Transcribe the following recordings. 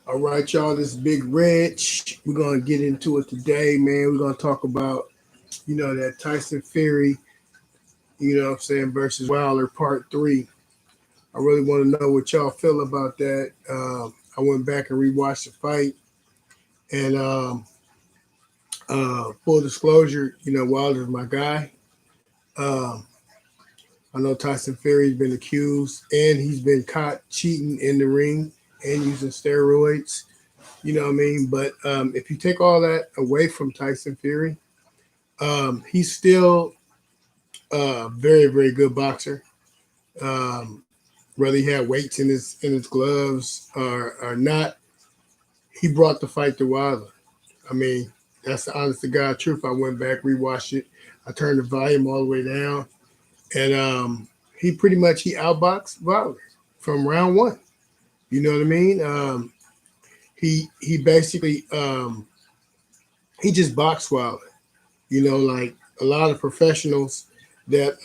All right, y'all. This is Big Rich. We're gonna get into it today, man. We're gonna talk about, that Tyson Fury, what I'm saying, versus Wilder Part Three. I really want to know what y'all feel about that. I went back and rewatched the fight, and full disclosure, Wilder's my guy. Um, I know Tyson Fury's been accused, and he's been caught cheating in the ring and using steroids. You know what I mean? But if you take all that away from Tyson Fury, he's still a very, very good boxer. Um, whether he had weights in his gloves or not, he brought the fight to Wilder. I mean, that's the honest to God truth. I went back, rewatched it. I turned the volume all the way down, and he outboxed Wilder from round one. You know what I mean? He basically he just boxed Wilder. Like a lot of professionals that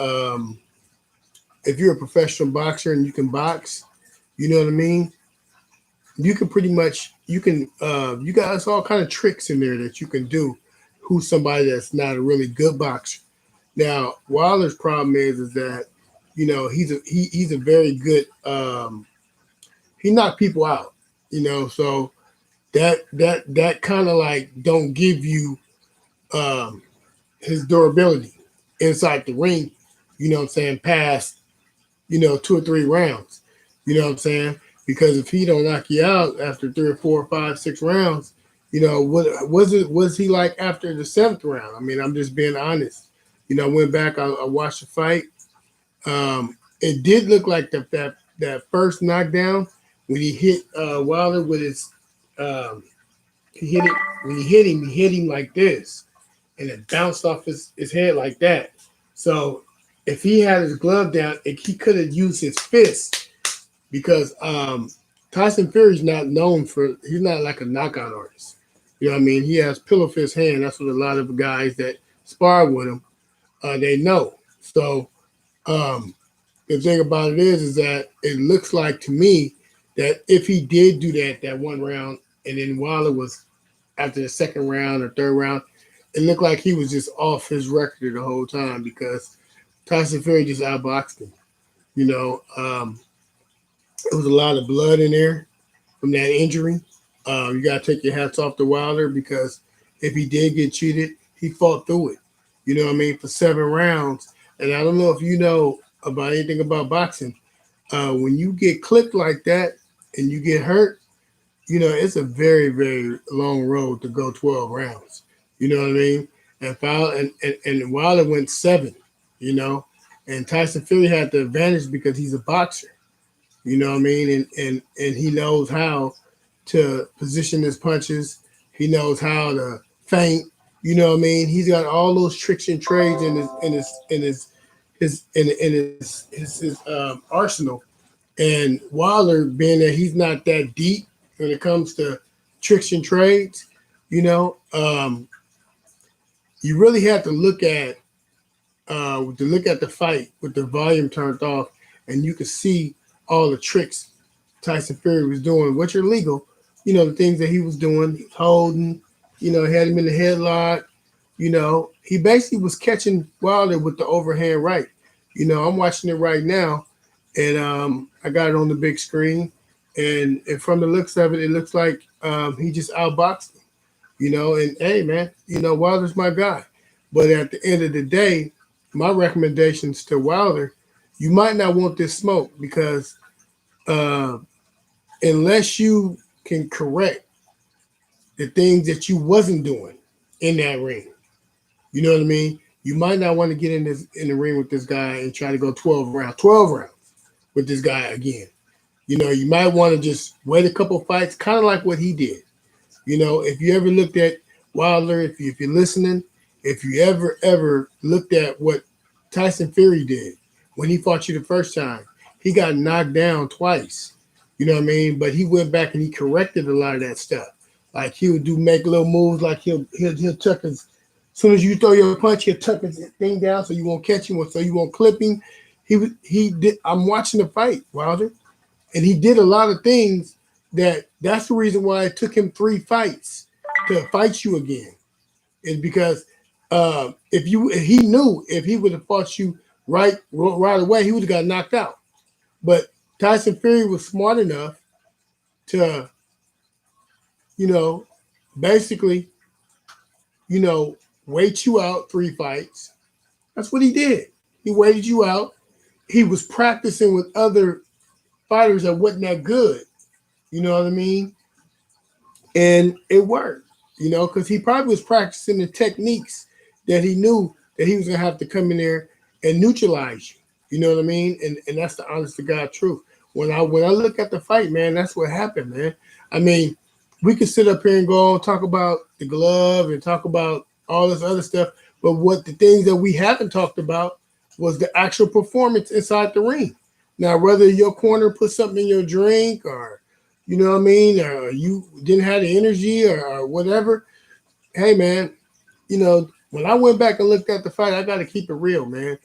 if you're a professional boxer and you can box, you know what I mean? You can pretty much you got all kind of tricks in there that you can do who's somebody that's not a really good boxer. Now, Wilder's problem is that, he's a very good he knocked people out, so that kind of like don't give you um his durability inside the ring, what I'm saying, past, 2 or 3 rounds. You know what I'm saying? Because if he don't knock you out after 3 or 4 or 5, 6 rounds, was he like after the seventh round? I mean, I'm just being honest. I went back, I watched the fight. It did look like that first knockdown when he hit Wilder with his he hit it when he hit him like this, and it bounced off his head like that. So if he had his glove down, he could have used his fist because Tyson Fury's not known for, he's not like a knockout artist. You know what I mean? He has pillow fist hand. That's what a lot of the guys that spar with him, they know. So um, the thing about it is that it looks like to me that if he did do that one round, and then Wilder was after the second round or third round, it looked like he was just off his record the whole time because Tyson Fury just outboxed him. You know, there was a lot of blood in there from that injury. You got to take your hats off to Wilder because if he did get cheated, he fought through it. You know what I mean? For 7 rounds. And I don't know if you know about anything about boxing. When you get clipped like that and you get hurt, it's a very, very long road to go 12 rounds. You know what I mean? And Wilder went 7, and Tyson Fury had the advantage because he's a boxer. You know what I mean? And he knows how to position his punches. He knows how to feint. You know what I mean? He's got all those tricks and trades in his arsenal. And Wilder, being that he's not that deep when it comes to tricks and trades, you really have to look at the fight with the volume turned off, and you can see all the tricks Tyson Fury was doing, which are legal. The things that he was doing, holding, had him in the headlock. He basically was catching Wilder with the overhand right. I'm watching it right now, and I got it on the big screen, and from the looks of it, it looks like he just outboxed him. And hey, man, Wilder's my guy. But at the end of the day, my recommendations to Wilder, you might not want this smoke because uh, unless you can correct the things that you wasn't doing in that ring, you know what I mean? You might not want to get in the ring with this guy and try to go 12 rounds with this guy again. You might want to just wait a couple fights, kind of like what he did. If you ever looked at Wilder, if you're listening, if you ever looked at what Tyson Fury did when he fought you the first time, he got knocked down twice. You know what I mean? But he went back and he corrected a lot of that stuff. Like he would make little moves, like he'll tuck his. As soon as you throw your punch, he'll tuck his thing down so you won't catch him, or so you won't clip him. He did. I'm watching the fight, Wilder, and he did a lot of things that's the reason why it took him 3 fights to fight you again. Is because if he knew if he would have fought you right away, he would have got knocked out. But Tyson Fury was smart enough to, you know, basically, you know, wait you out 3 fights. That's what he did. He waited you out. He was practicing with other fighters that wasn't that good. You know what I mean? And it worked. Because he probably was practicing the techniques that he knew that he was gonna have to come in there and neutralize you. You know what I mean? And that's the honest to God truth. When I look at the fight, man, that's what happened, man. I mean, we could sit up here and go and talk about the glove and talk about all this other stuff, but what the things that we haven't talked about was the actual performance inside the ring. Now, whether your corner put something in your drink or you know what I mean, or you didn't have the energy or whatever, hey man, when I went back and looked at the fight, I got to keep it real, man.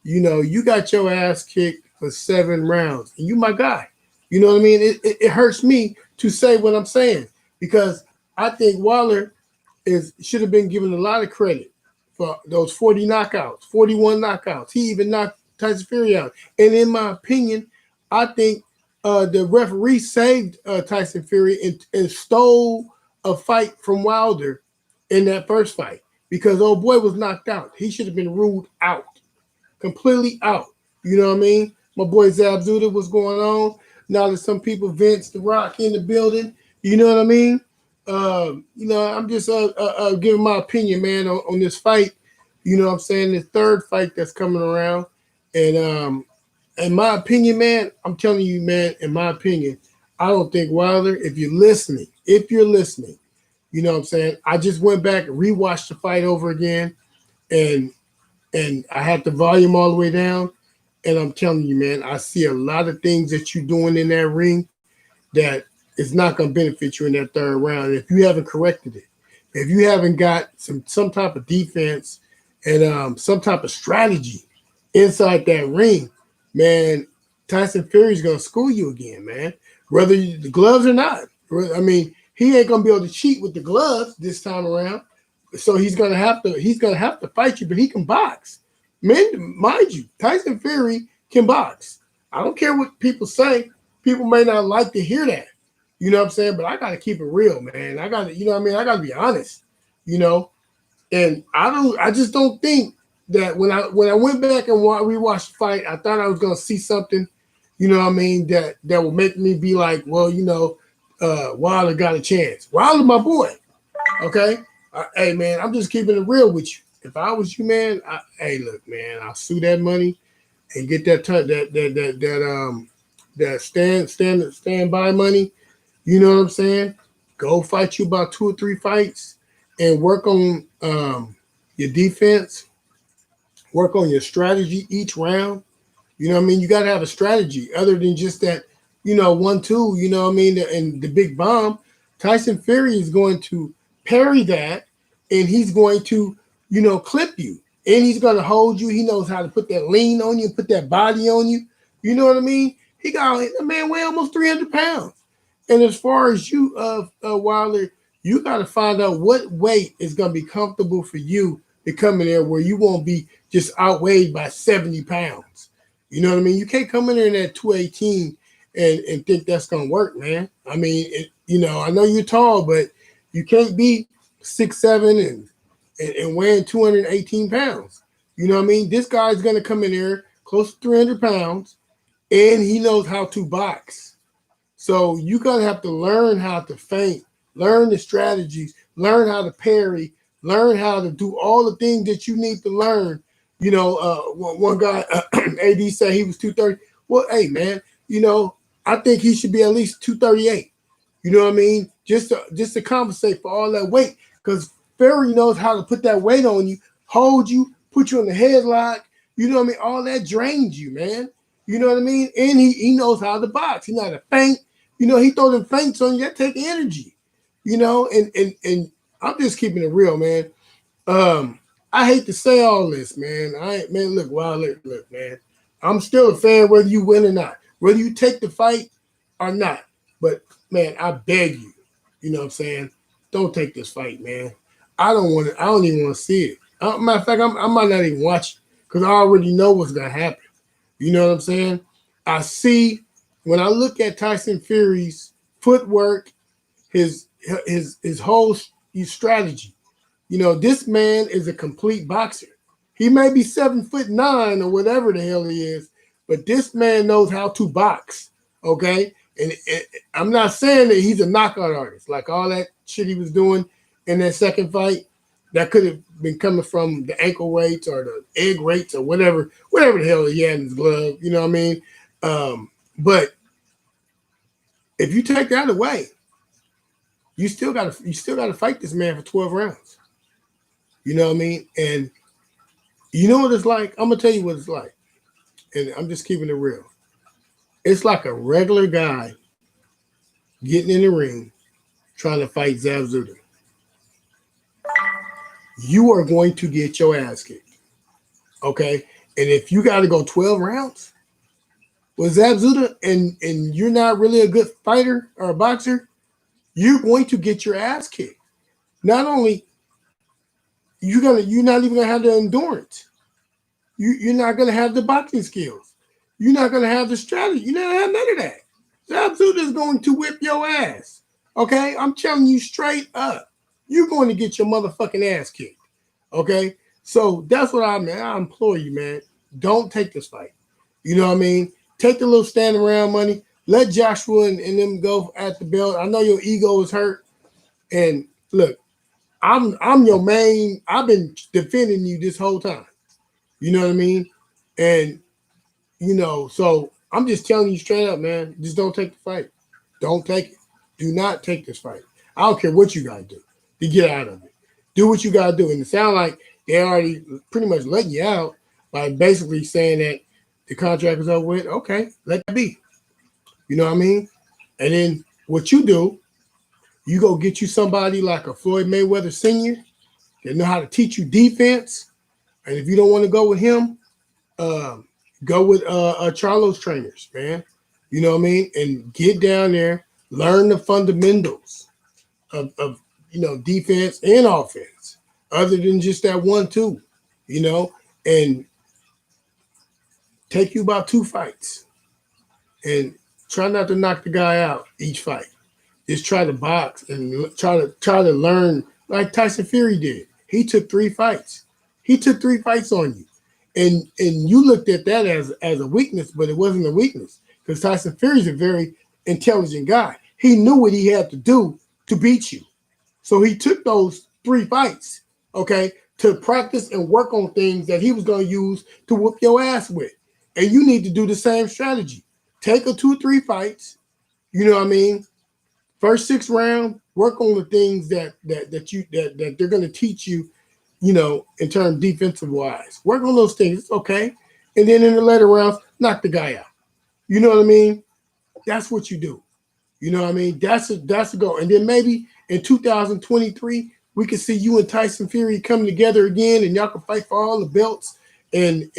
You got your ass kicked for 7 rounds, and you my guy. You know what I mean? It hurts me to say what I'm saying because I think Waller should have been given a lot of credit for those 40 knockouts, 41 knockouts. He even knocked Tyson Fury out. And in my opinion, I think the referee saved Tyson Fury and stole a fight from Wilder in that first fight because old boy was knocked out. He should have been ruled out, completely out. You know what I mean? My boy Zabzuda was going on. Now that some people Vince the Rock in the building, you know what I mean? I'm just giving my opinion, man, on this fight. You know what I'm saying? The third fight that's coming around. And in my opinion, man, I'm telling you, man, in my opinion, I don't think Wilder, if you're listening, you know what I'm saying? I just went back and rewatched the fight over again and I had the volume all the way down. And I'm telling you, man, I see a lot of things that you're doing in that ring that is not going to benefit you in that third round. If you haven't corrected it, if you haven't got some type of defense and some type of strategy inside that ring, man, Tyson Fury's going to school you again, man. Whether the gloves or not. I mean, he ain't going to be able to cheat with the gloves this time around. So he's going to have to fight you, but he can box. Mind you, Tyson Fury can box. I don't care what people say. People may not like to hear that. You know what I'm saying? But I got to keep it real, man. I got to, you know what I mean? I got to be honest, And I just don't think that when I went back and rewatched the fight, I thought I was going to see something, you know what I mean, that would make me be like, well, Wilder got a chance. Wilder, my boy. Okay? Hey, man, I'm just keeping it real with you. If I was you, man, hey, look, man, I'll sue that money and get that standby money. You know what I'm saying? Go fight you about 2 or 3 fights and work on your defense, work on your strategy each round. You know what I mean? You got to have a strategy other than just that, 1-2, you know what I mean? And the big bomb. Tyson Fury is going to parry that and he's going to, clip you. And he's going to hold you. He knows how to put that lean on you, put that body on you. You know what I mean? The man weigh almost 300 pounds. And as far as you, Wilder, you got to find out what weight is going to be comfortable for you to come in there where you won't be just outweighed by 70 pounds. You know what I mean? You can't come in there in that 218 and think that's going to work, man. I mean, I know you're tall, but you can't be 6'7" and weighing 218 pounds. You know what I mean? This guy's going to come in there close to 300 pounds, and he knows how to box. So you're going to have to learn how to feint, learn the strategies, learn how to parry, learn how to do all the things that you need to learn. One guy, AD said he was 230. Well, hey, man, I think he should be at least 238. You know what I mean? Just to compensate for all that weight. Because Fury knows how to put that weight on you, hold you, put you in the headlock. You know what I mean? All that drains you, man. You know what I mean? And he knows how to box. He knows how to feint. He throw them feints on you. That take energy. And I'm just keeping it real, man. I hate to say all this, man. Look, man. I'm still a fan whether you win or not. Whether you take the fight or not. But man, I beg you, you know what I'm saying? Don't take this fight, man. I don't want to. I don't even want to see it. Matter of fact, I might not even watch it because I already know what's gonna happen. You know what I'm saying? I see when I look at Tyson Fury's footwork, his his whole strategy. You know, this man is a complete boxer. He may be 7'9" or whatever the hell he is, but this man knows how to box. Okay, and I'm not saying that he's a knockout artist, like all that shit he was doing in that second fight. That could have been coming from the ankle weights or the egg weights or whatever the hell he had in his glove. You know what I mean? But if you take that away, you still gotta fight this man for 12 rounds. You know what I mean? And you know what it's like? I'm gonna tell you what it's like. And I'm just keeping it real. It's like a regular guy getting in the ring trying to fight Zabzuda. You are going to get your ass kicked. Okay? And if you gotta go 12 rounds with Zabzuda and you're not really a good fighter or a boxer, you're going to get your ass kicked. Not only you're not even gonna have the endurance. You're not gonna have the boxing skills. You're not gonna have the strategy. You're not gonna have none of that. Zabzuda is going to whip your ass. Okay, I'm telling you straight up. You're going to get your motherfucking ass kicked. Okay, so that's what I mean. I implore you, man. Don't take this fight. You know what I mean? Take the little standing around money. Let Joshua and them go at the belt. I know your ego is hurt. And look, I'm your main. I've been defending you this whole time. You know what I mean? And so I'm just telling you straight up, man. Just don't take the fight. Don't take it. Do not take this fight. I don't care what you gotta do to get out of it. Do what you gotta do. And it sounds like they already pretty much letting you out by basically saying that the contract is over with. Okay, let that be. You know what I mean? And then what you do, you go get you somebody like a Floyd Mayweather Sr. that know how to teach you defense. And if you don't want to go with him, go with Charlo's trainers, man. You know what I mean? And get down there, learn the fundamentals of defense and offense, other than just that 1-2, and take you about 2 fights and try not to knock the guy out each fight. Just try to box and try to learn like Tyson Fury did. He took 3 fights. He took 3 fights on you. And you looked at that as a weakness, but it wasn't a weakness because Tyson Fury's a very intelligent guy. He knew what he had to do to beat you. So he took those 3 fights, okay, to practice and work on things that he was going to use to whoop your ass with. And you need to do the same strategy. Take a 2-3 fights, you know what I mean? First 6 rounds, work on the things that they're going to teach you, in terms defensive wise. Work on those things, it's okay. And then in the later rounds, knock the guy out. You know what I mean? That's what you do. You know what I mean? That's a goal. And then maybe in 2023, we can see you and Tyson Fury come together again, and y'all can fight for all the belts, and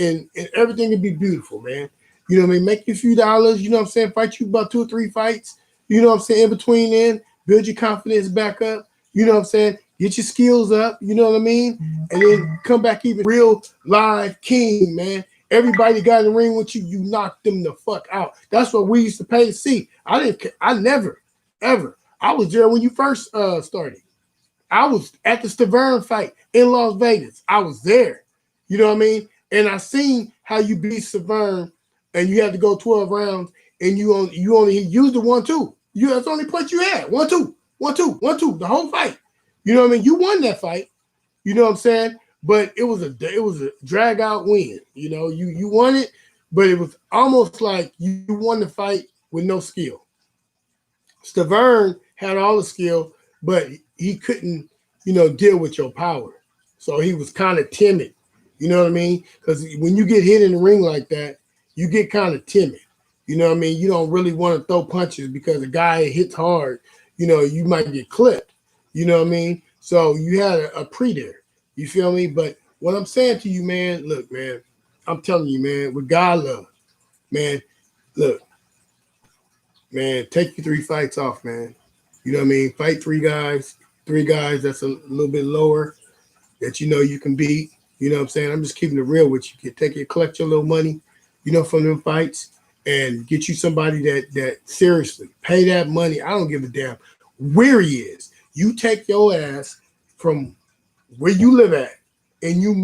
everything will be beautiful, man. You know what I mean? Make you a few dollars. You know what I'm saying? Fight you about 2 or 3 fights. You know what I'm saying? In between then, build your confidence back up. You know what I'm saying? Get your skills up. You know what I mean? And then come back even real live king, man. Everybody got in the ring with you. You knocked them the fuck out. That's what we used to pay to see. I never, ever. I was there when you first started. I was at the Stavern fight in Las Vegas. I was there. You know what I mean? And I seen how you beat Stavern, and you had to go 12 rounds, and you only used the 1-2. That's the only point you had. 1-2, 1-2, 1-2, the whole fight. You know what I mean? You won that fight. You know what I'm saying? But it was a drag out win. You won it, but it was almost like you won the fight with no skill. Stavern had all the skill, but he couldn't, deal with your power. So he was kind of timid. You know what I mean? Because when you get hit in the ring like that, you get kind of timid. You know what I mean? You don't really want to throw punches because a guy hits hard, you might get clipped. You know what I mean? So you had a pre there. You feel me? But what I'm saying to you, man, look, man, I'm telling you, man, with God love, man, look, man, take your 3 fights off, man. You know what I mean? Fight three guys that's a little bit lower that you know you can beat. You know what I'm saying? I'm just keeping it real with you. Collect your little money, you know, from them fights and get you somebody that seriously pay that money. I don't give a damn where he is. You take your ass from where you live at and you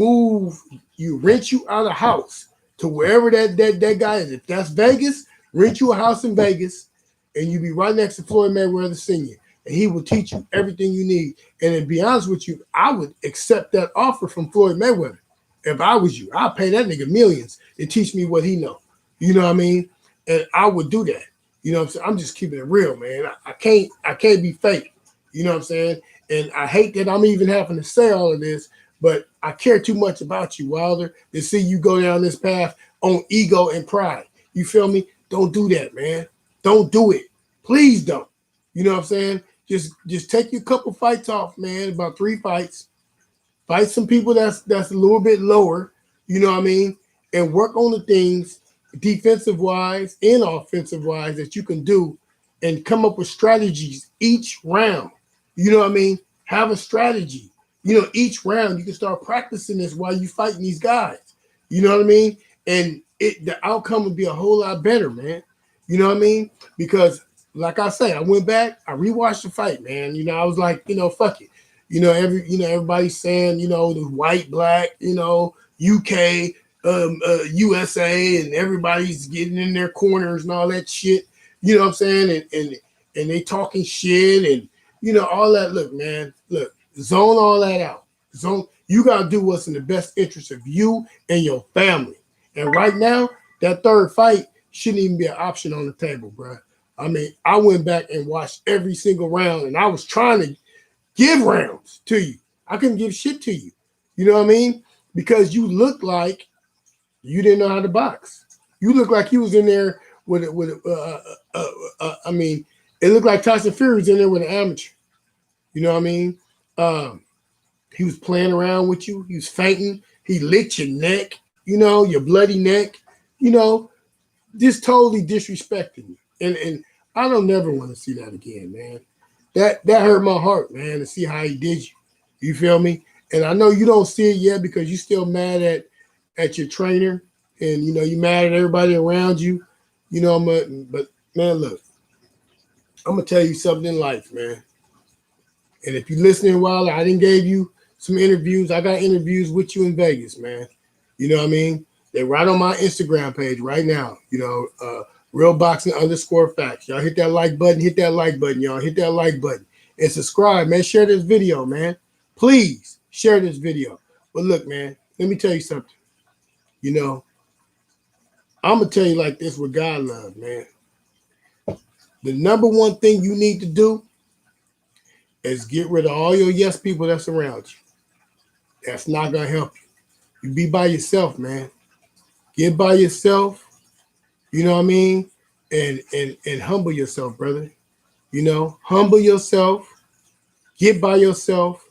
rent you out a house to wherever that guy is. If that's Vegas, rent you a house in Vegas and you be right next to Floyd Mayweather Sr. And he will teach you everything you need. And to be honest with you, I would accept that offer from Floyd Mayweather. If I was you, I'd pay that nigga millions to teach me what he know. You know what I mean? And I would do that. You know what I'm saying? I'm just keeping it real, man. I can't be fake. You know what I'm saying? And I hate that I'm even having to say all of this, but I care too much about you, Wilder, to see you go down this path on ego and pride. You feel me? Don't do that, man. Don't do it. Please don't. You know what I'm saying? Just take your couple fights off, man. About 3 fights. Fight some people that's a little bit lower. You know what I mean? And work on the things defensive wise and offensive wise that you can do, and come up with strategies each round. You know what I mean? Have a strategy. You know, each round you can start practicing this while you fighting these guys. You know what I mean? And the outcome would be a whole lot better, man. You know what I mean? Because like I say, I went back, I rewatched the fight, man. You know, I was like, you know, fuck it. You know, everybody's saying, you know, the white, black, you know, UK, USA, and everybody's getting in their corners and all that shit. You know what I'm saying? And they talking shit and you know all that. Look, man, zone all that out. You gotta do what's in the best interest of you and your family. And right now, that third fight shouldn't even be an option on the table, bro. I mean, I went back and watched every single round, and I was trying to give rounds to you. I couldn't give shit to you. You know what I mean? Because you look like you didn't know how to box. You look like you was in there I mean, it looked like Tyson Fury was in there with an amateur. You know what I mean? He was playing around with you. He was fainting. He licked your neck, you know, your bloody neck, you know, just totally disrespecting you. And I don't never want to see that again, man. That hurt my heart, man, to see how he did you. You feel me? And I know you don't see it yet because you're still mad at your trainer, and you know you mad at everybody around you. You know, but man, look, I'm gonna tell you something in life, man. And if you're listening, while I didn't gave you some interviews, I got interviews with you in Vegas, man. You know what I mean? They're right on my Instagram page right now. You know, Real Boxing _facts. Y'all hit that like button. Hit that like button, y'all. Hit that like button and subscribe, man. Share this video, man. Please share this video. But look, man, let me tell you something. You know, I'm gonna tell you like this with God love, man. The number one thing you need to do is get rid of all your yes people that's around you. That's not gonna help you. You be by yourself, man. Get by yourself. You know what I mean? And humble yourself, brother. You know, humble yourself. Get by yourself,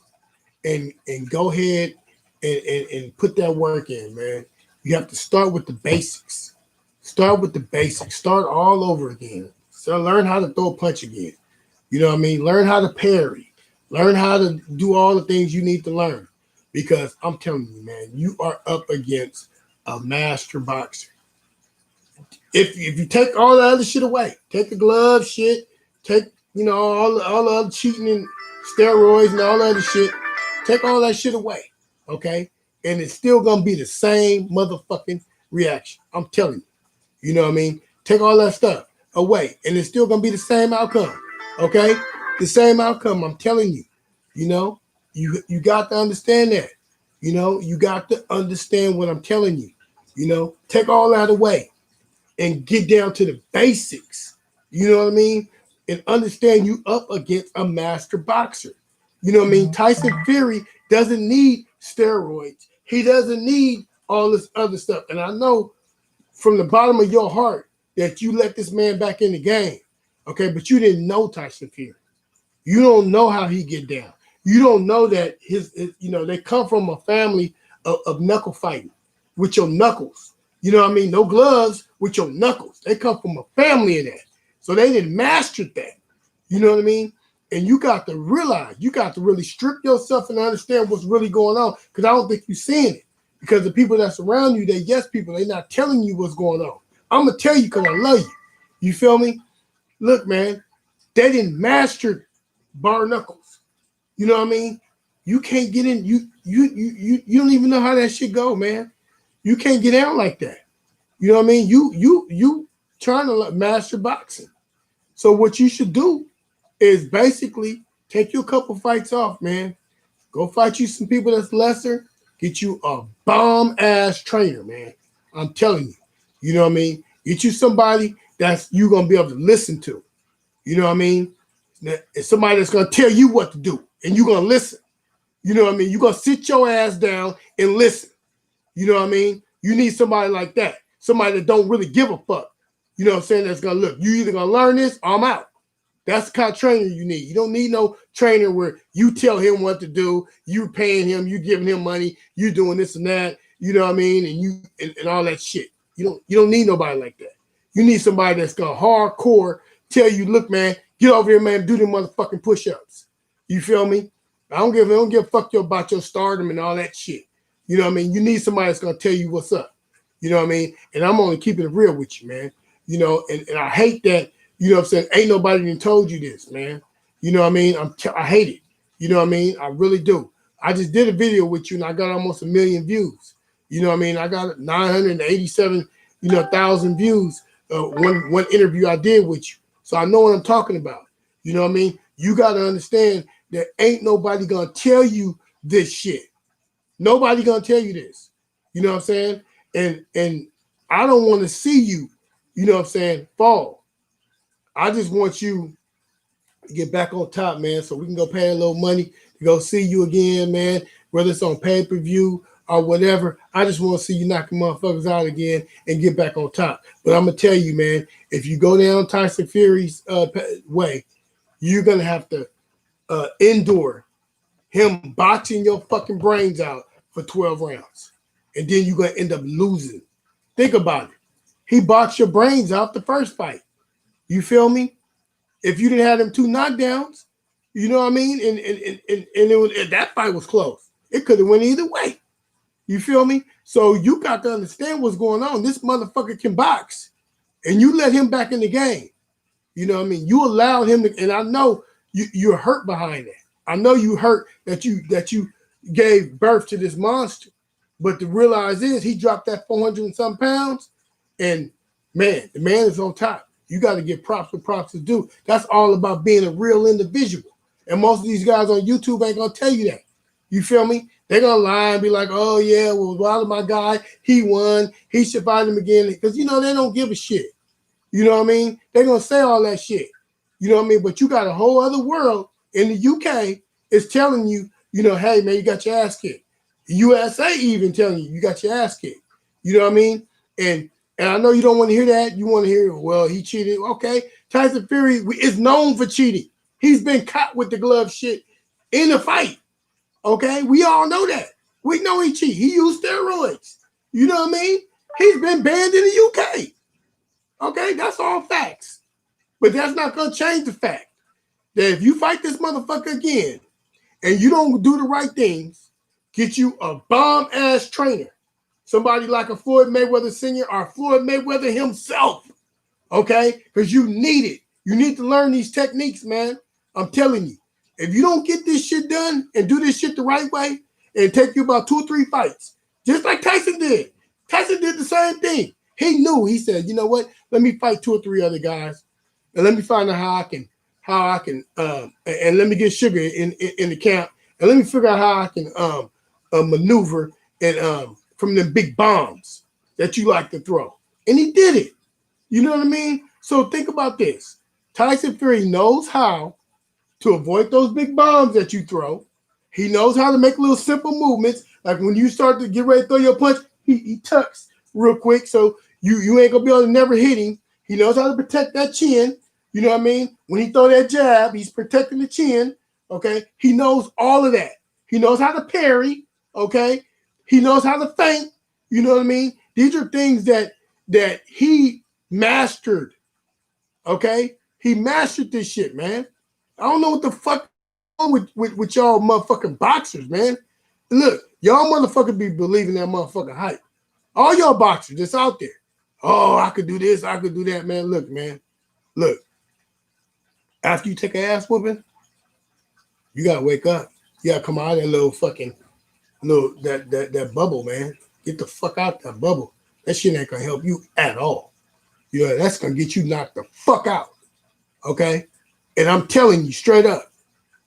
and go ahead and put that work in, man. You have to start with the basics. Start with the basics. Start all over again. So learn how to throw a punch again. You know what I mean? Learn how to parry. Learn how to do all the things you need to learn. Because I'm telling you, man, you are up against a master boxer. If you take all the other shit away, take the glove shit, take, you know, all the other cheating and steroids and all the other shit, take all that shit away, okay? And it's still gonna be the same motherfucking reaction. I'm telling you. You know what I mean? Take all that stuff away, and it's still gonna be the same outcome, okay? The same outcome. I'm telling you. You know, you got to understand that. You know, you got to understand what I'm telling you. You know, take all that away and get down to the basics. You know what I mean? And understand you up against a master boxer. You know what I mean? Tyson Fury doesn't need steroids. He doesn't need all this other stuff. And I know from the bottom of your heart that you let this man back in the game. Okay, but you didn't know Tyson Fury. You don't know how he get down. You don't know that his you know, they come from a family of knuckle fighting with your knuckles. You know what I mean? No gloves with your knuckles. They come from a family of that. So they didn't master that. You know what I mean? And you got to realize, you got to really strip yourself and understand what's really going on. Because I don't think you're seeing it. Because the people that surround you, they're yes people. They're not telling you what's going on. I'm going to tell you because I love you. You feel me? Look, man, they didn't master bar knuckles. You know what I mean? You can't get in. You don't even know how that shit go, man. You can't get out like that. You know what I mean? You trying to master boxing. So what you should do is basically take you a couple fights off, man. Go fight you some people that's lesser. Get you a bomb ass trainer, man. I'm telling you. You know what I mean? Get you somebody that's you gonna be able to listen to. You know what I mean? It's somebody that's gonna tell you what to do, and you're gonna listen. You know what I mean? You're gonna sit your ass down and listen. You know what I mean? You need somebody like that. Somebody that don't really give a fuck. You know what I'm saying? That's gonna look. You either gonna learn this or I'm out. That's the kind of trainer you need. You don't need no trainer where you tell him what to do, you paying him, you giving him money, you doing this and that, you know what I mean? And you and all that shit. You don't need nobody like that. You need somebody that's gonna hardcore tell you, look, man, get over here, man, do them motherfucking push-ups. You feel me? I don't give a fuck about your stardom and all that shit. You know what I mean? You need somebody that's gonna tell you what's up. You know what I mean? And I'm only keeping it real with you, man. You know, and I hate that. You know what I'm saying? Ain't nobody even told you this, man. You know what I mean? I hate it. You know what I mean? I really do. I just did a video with you and I got almost 1 million views. You know what I mean? I got 987, thousand views. One interview I did with you. So I know what I'm talking about. You know what I mean? You got to understand that ain't nobody going to tell you this shit. Nobody going to tell you this. You know what I'm saying? And I don't want to see you, you know what I'm saying, fall. I just want you to get back on top, man, so we can go pay a little money to go see you again, man, whether it's on pay-per-view or whatever. I just want to see you knocking motherfuckers out again and get back on top. But I'm going to tell you, man, if you go down Tyson Fury's way, you're going to have to endure him boxing your fucking brains out for 12 rounds. And then you're going to end up losing. Think about it. He boxed your brains out the first fight. You feel me? If you didn't have them 2 knockdowns, you know what I mean? And it was, that fight was close. It could have went either way. You feel me? So you got to understand what's going on. This motherfucker can box. And you let him back in the game. You know what I mean? You allowed him to, and I know you're hurt behind that. I know you hurt that you gave birth to this monster. But to realize is he dropped that 400 and some pounds, and man, the man is on top. You got to give props what props is due. That's all about being a real individual. And most of these guys on YouTube ain't gonna tell you that. You feel me? They're gonna lie and be like, oh yeah, well, Wilder, my guy, he won. He should fight him again. Because you know they don't give a shit. You know what I mean? They're gonna say all that shit. You know what I mean? But you got a whole other world in the UK is telling you, you know, hey man, you got your ass kicked. The USA even telling you got your ass kicked. You know what I mean? And I know you don't want to hear that. You want to hear, well, he cheated. Okay. Tyson Fury is known for cheating. He's been caught with the glove shit in the fight. Okay. We all know that. We know he cheated. He used steroids. You know what I mean? He's been banned in the UK. Okay. That's all facts. But that's not going to change the fact that if you fight this motherfucker again and you don't do the right things, get you a bomb-ass trainer. Somebody like a Floyd Mayweather Sr. or Floyd Mayweather himself, okay? Because you need it. You need to learn these techniques, man. I'm telling you. If you don't get this shit done and do this shit the right way, it'll take you about 2 or 3 fights, just like Tyson did. Tyson did the same thing. He knew. He said, you know what? Let me fight 2 or 3 other guys, and let me find out how I can, and let me get Sugar in the camp, and let me figure out how I can maneuver and from them big bombs that you like to throw. And he did it. You know what I mean? So think about this. Tyson Fury knows how to avoid those big bombs that you throw. He knows how to make little simple movements. Like when you start to get ready to throw your punch, he tucks real quick. So you ain't going to be able to never hit him. He knows how to protect that chin. You know what I mean? When he throw that jab, he's protecting the chin. Okay? He knows all of that. He knows how to parry. Okay? He knows how to feint. You know what I mean? These are things that he mastered Okay? He mastered this shit, man. I don't know what the fuck with y'all motherfucking boxers, man. Look, y'all motherfuckers be believing that motherfucking hype. All y'all boxers that's out there. Oh, I could do this, I could do that, man. Look, man. Look. After you take an ass whooping, you gotta wake up. You gotta come out of that little fucking that bubble, man. Get the fuck out that bubble. That shit ain't gonna help you at all. You know, that's gonna get you knocked the fuck out. Okay? And I'm telling you straight up,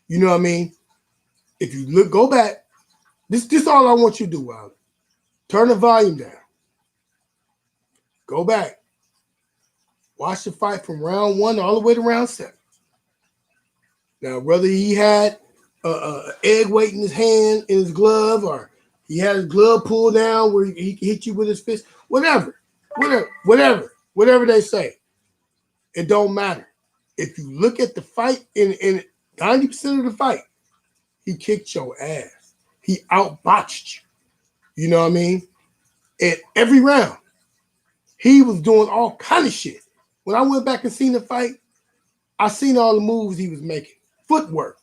you know what I mean? If you go back, this all I want you to do, Wilder. Turn the volume down. Go back. Watch the fight from round 1 all the way to round 7. Now, whether he had egg weight in his hand, in his glove, or he had his glove pulled down where he can hit you with his fist, whatever they say, it don't matter. If you look at the fight, in 90% of the fight, he kicked your ass. He outboxed you. You know what I mean? And every round, he was doing all kind of shit. When I went back and seen the fight, I seen all the moves he was making. Footwork.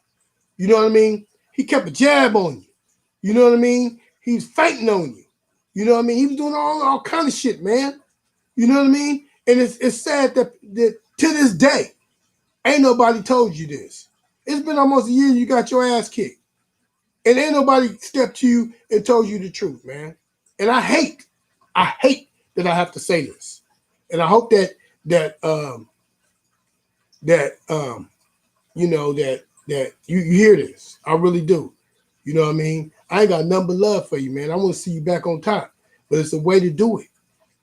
You know what I mean? He kept a jab on you. You know what I mean? He was fighting on you. You know what I mean? He was doing all kind of shit, man. You know what I mean? And it's sad that to this day, ain't nobody told you this. It's been almost a year you got your ass kicked. And ain't nobody stepped to you and told you the truth, man. And I hate that I have to say this. And I hope that you know, that you hear this. I really do. You know what I mean? I ain't got nothing but love for you, man. I want to see you back on top. But it's a way to do it.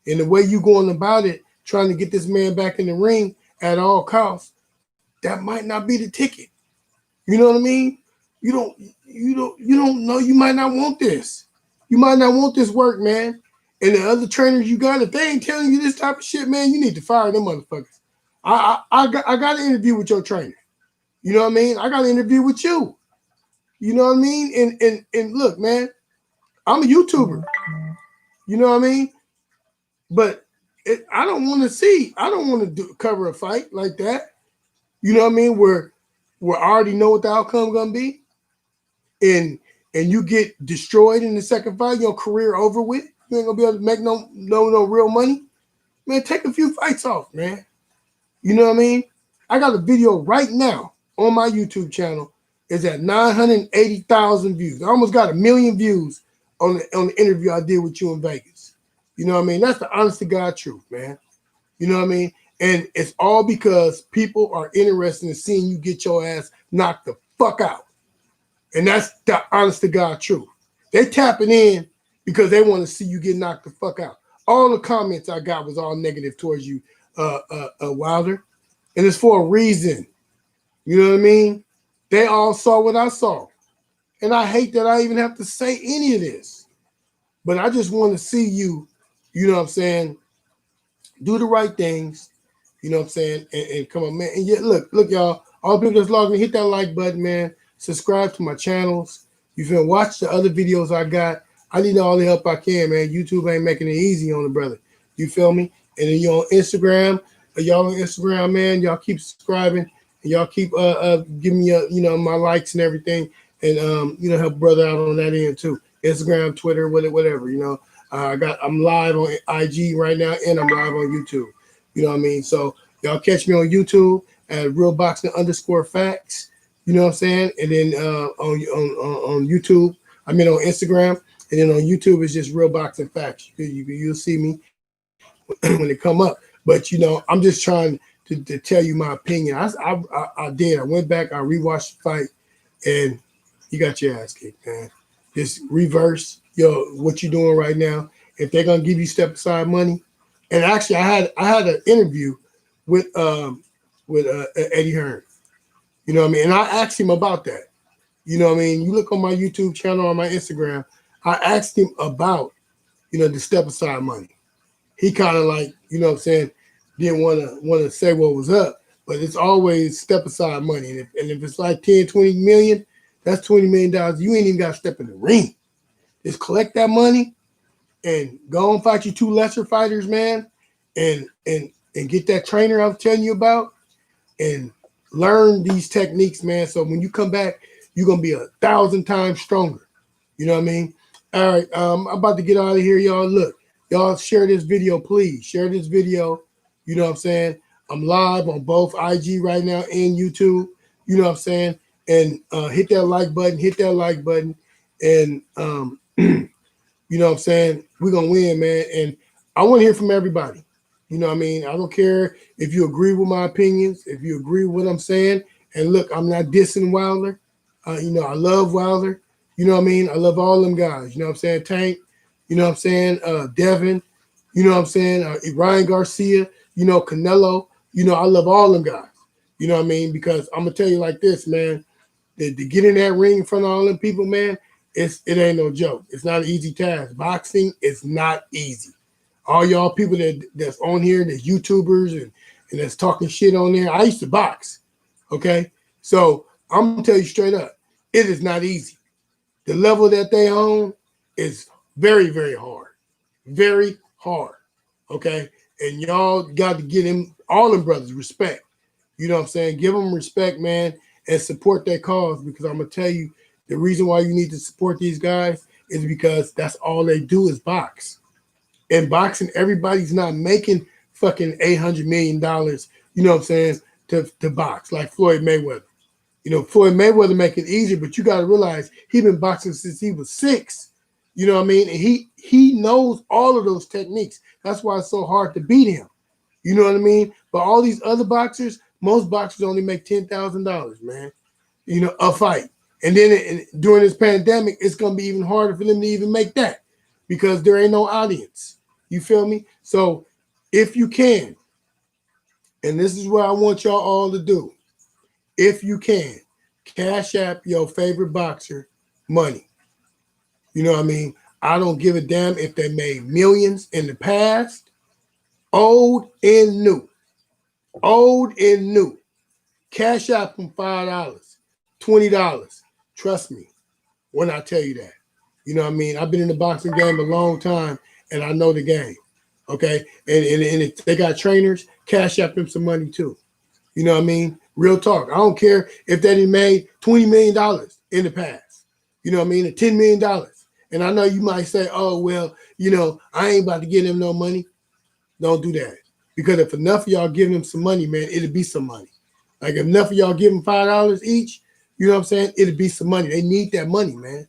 And the way you going about it, trying to get this man back in the ring at all costs, that might not be the ticket. You know what I mean? You don't know. You might not want this. You might not want this work, man. And the other trainers you got, if they ain't telling you this type of shit, man, you need to fire them motherfuckers. I got an interview with your trainer. You know what I mean? I got an interview with you. You know what I mean? And look, man, I'm a YouTuber. You know what I mean? But I don't want to cover a fight like that. You know what I mean? Where I already know what the outcome gonna be, and you get destroyed in the second fight, your career over with. You ain't gonna be able to make no real money. Man, take a few fights off, man. You know what I mean? I got a video right now on my YouTube channel. It's at 980,000 views. I almost got 1 million views on the interview I did with you in Vegas. You know what I mean? That's the honest to God truth, man. You know what I mean? And it's all because people are interested in seeing you get your ass knocked the fuck out. And that's the honest to God truth. They tapping in because they want to see you get knocked the fuck out. All the comments I got was all negative towards you, Wilder. And it's for a reason. You know what I mean? They all saw what I saw. And I hate that I even have to say any of this. But I just want to see you, you know what I'm saying, do the right things, you know what I'm saying, and come on, man. And yet, look, y'all, all the people that's logged in, hit that like button, man. Subscribe to my channels. You can watch the other videos I got. I need all the help I can, man. YouTube ain't making it easy on the brother. You feel me? And then you're on Instagram. Y'all on Instagram, man. Y'all keep subscribing. And y'all keep giving me, my likes and everything. And, help brother out on that end, too. Instagram, Twitter, whatever, I'm live on IG right now, and I'm live on YouTube. You know what I mean? So y'all catch me on YouTube at realboxing_facts. You know what I'm saying? And then on YouTube, on Instagram, and then on YouTube it's just Real Boxing Facts. You'll see me when it come up. But I'm just trying to tell you my opinion. I did. I went back. I rewatched the fight, and you got your ass kicked, man. Just reverse what you're doing right now. If they're gonna give you step aside money, and actually I had an interview with Eddie Hearn. You know what I mean? And I asked him about that. You know what I mean? You look on my YouTube channel, on my Instagram, I asked him about, the step aside money. He kind of like, you know what I'm saying, didn't want to say what was up, but it's always step aside money. And if it's like 10, 20 million, that's $20 million. You ain't even got to step in the ring. Just collect that money and go and fight your 2 lesser fighters, man, and and get that trainer I'm telling you about and learn these techniques, man. So when you come back, you're gonna be 1,000 times stronger. You know what I mean? All right, I'm about to get out of here, y'all. Look, y'all share this video, please. Share this video. You know what I'm saying? I'm live on both IG right now and YouTube. You know what I'm saying? And hit that like button, and you know what I'm saying? We're gonna win, man. And I want to hear from everybody. You know what I mean? I don't care if you agree with my opinions, if you agree with what I'm saying. And look, I'm not dissing Wilder. You know, I love Wilder. You know what I mean? I love all them guys. You know what I'm saying? Tank, you know what I'm saying? Devin, you know what I'm saying? Ryan Garcia, you know, Canelo. You know, I love all them guys. You know what I mean? Because I'm going to tell you like this, man. To get in that ring in front of all them people, man, it ain't no joke. It's not an easy task. Boxing is not easy. All y'all people that's on here, that's YouTubers and that's talking shit on there. I used to box. Okay. So I'm gonna tell you straight up, it is not easy. The level that they own is very, very hard. Very hard. Okay. And y'all got to give them, all them brothers, respect. You know what I'm saying? Give them respect, man, and support their cause, because I'm gonna tell you the reason why you need to support these guys is because that's all they do is box. In boxing, everybody's not making fucking $800 million, you know what I'm saying, to box like Floyd Mayweather. You know, Floyd Mayweather make it easier, but you got to realize he been boxing since he was 6. You know what I mean? And he knows all of those techniques. That's why it's so hard to beat him. You know what I mean? But all these other boxers, most boxers only make $10,000, man. You know, a fight. And then during this pandemic, it's going to be even harder for them to even make that because there ain't no audience. You feel me? So if you can, and this is what I want y'all all to do, if you can, cash app your favorite boxer money. You know what I mean? I don't give a damn if they made millions in the past, old and new. Old and new. Cash app them $5, $20. Trust me when I tell you that. You know what I mean? I've been in the boxing game a long time, and I know the game. Okay? And if they got trainers, cash app them some money too. You know what I mean? Real talk. I don't care if they made $20 million in the past. You know what I mean? And $10 million. And I know you might say, oh, well, you know, I ain't about to give them no money. Don't do that. Because if enough of y'all give them some money, man, it'll be some money. Like if enough of y'all give them $5 each, you know what I'm saying? It'll be some money. They need that money, man.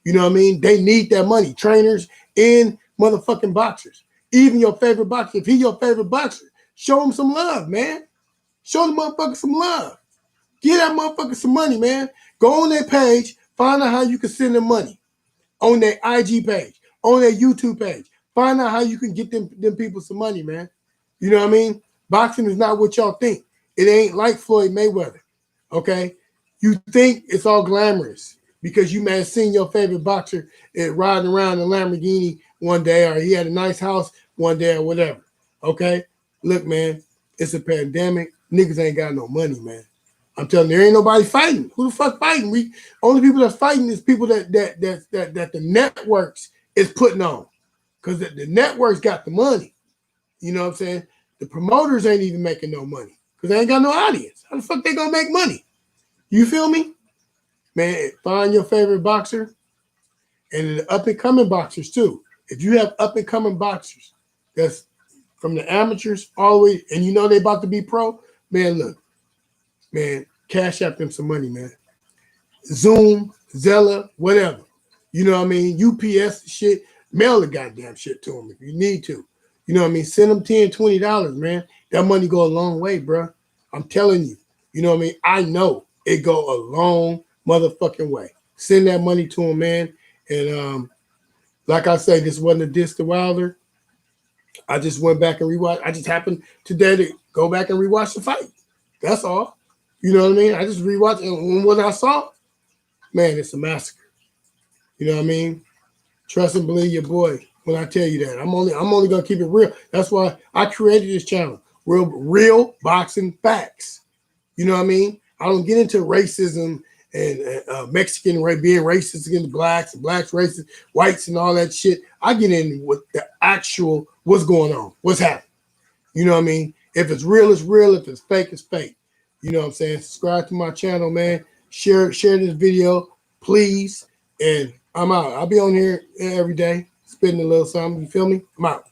You know what I mean? They need that money. Trainers and motherfucking boxers. Even your favorite boxer. If he your favorite boxer, show him some love, man. Show the motherfucker some love. Give that motherfucker some money, man. Go on their page. Find out how you can send them money. On their IG page. On their YouTube page. Find out how you can get them people some money, man. You know what I mean? Boxing is not what y'all think. It ain't like Floyd Mayweather, okay? You think it's all glamorous because you may have seen your favorite boxer riding around in a Lamborghini one day, or he had a nice house one day or whatever, okay? Look, man, it's a pandemic. Niggas ain't got no money, man. I'm telling you, there ain't nobody fighting. Who the fuck fighting? Only people that's fighting is people that the networks is putting on, because the networks got the money. You know what I'm saying? The promoters ain't even making no money because they ain't got no audience. How the fuck they gonna make money? You feel me? Man, find your favorite boxer and the up and coming boxers too. If you have up and coming boxers that's from the amateurs all the way, and you know they about to be pro, man, look, man, cash out them some money, man. Zoom, Zella, whatever. You know what I mean? UPS shit, mail the goddamn shit to them if you need to. You know what I mean? Send them $10, $20, man. That money go a long way, bro. I'm telling you. You know what I mean? I know it go a long motherfucking way. Send that money to them, man. And like I say, this wasn't a diss to Wilder. I just went back and rewatched. I just happened today to go back and rewatch the fight. That's all. You know what I mean? I just rewatched, and what I saw, man, it's a massacre. You know what I mean? Trust and believe your boy when I tell you that. I'm only gonna keep it real. That's why I created this channel. Real boxing facts. You know what I mean? I don't get into racism and Mexican being racist against blacks and blacks racist, whites and all that shit. I get in with the actual what's going on, what's happening. You know what I mean? If it's real, it's real. If it's fake, it's fake. You know what I'm saying? Subscribe to my channel, man. Share this video, please. And I'm out. I'll be on here every day, spitting a little something. You feel me? I'm out.